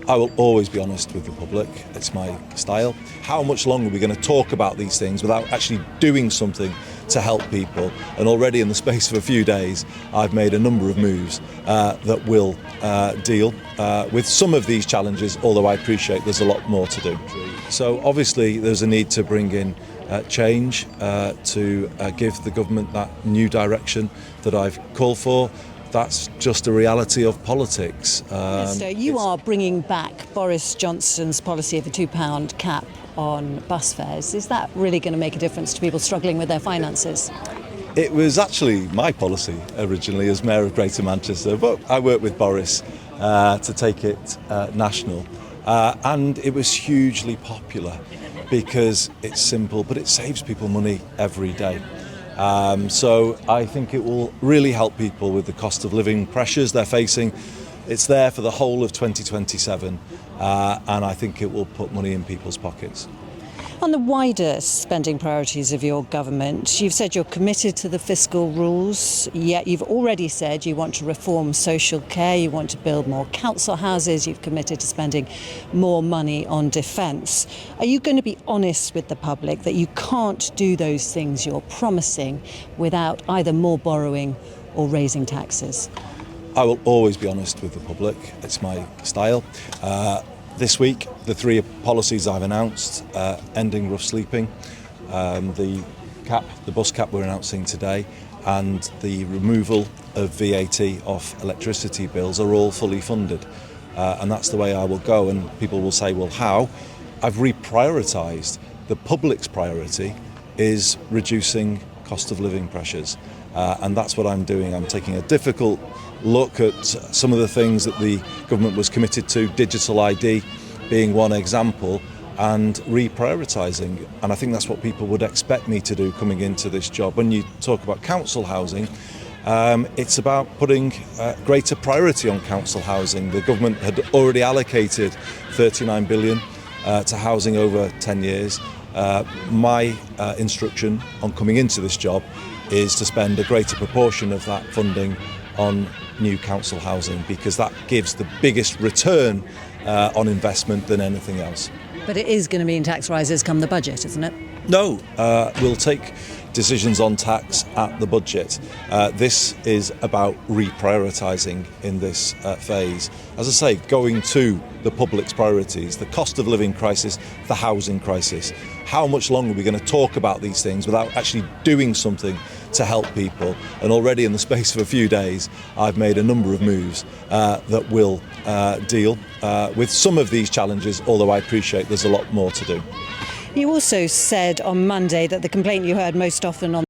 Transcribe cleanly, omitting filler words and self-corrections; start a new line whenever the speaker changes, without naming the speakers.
I will always be honest with the public. It's my style. How much longer are we going to talk about these things without actually doing something to help people? And already in the space of a few days, I've made a number of moves that will deal with some of these challenges, although I appreciate there's a lot more to do. So obviously there's a need to bring in change to give the government that new direction that I've called for. That's just a reality of politics.
Minister, you are bringing back Boris Johnson's policy of a £2 cap on bus fares. Is that really going to make a difference to people struggling with their finances?
It was actually my policy originally as Mayor of Greater Manchester, but I worked with Boris to take it national. And it was hugely popular because it's simple, but it saves people money every day. So I think it will really help people with the cost of living pressures they're facing. It's there for the whole of 2027, and I think it will put money in people's pockets.
On the wider spending priorities of your government, you've said you're committed to the fiscal rules, yet you've already said you want to reform social care, you want to build more council houses, you've committed to spending more money on defence. Are you going to be honest with the public that you can't do those things you're promising without either more borrowing or raising taxes?
I will always be honest with the public. It's my style. This week, the three policies I've announced, ending rough sleeping, the bus cap we're announcing today, and the removal of VAT off electricity bills are all fully funded. And that's the way I will go. And people will say, well, how? I've reprioritised. The public's priority is reducing cost of living pressures. And that's what I'm doing. I'm taking a difficult look at some of the things that the government was committed to, digital ID being one example, and reprioritising. And I think that's what people would expect me to do coming into this job. When you talk about council housing, it's about putting greater priority on council housing. The government had already allocated £39 billion to housing over 10 years. My instruction on coming into this job is to spend a greater proportion of that funding on new council housing, because that gives the biggest return on investment than anything else.
But it is going to mean tax rises come the budget, isn't it?
No, we'll take decisions on tax at the budget. This is about reprioritising in this phase. As I say, going to the public's priorities, the cost of living crisis, the housing crisis. How much longer are we going to talk about these things without actually doing something to help people? And already in the space of a few days, I've made a number of moves that will deal with some of these challenges, although I appreciate there's a lot more to do.
You also said on Monday that the complaint you heard most often on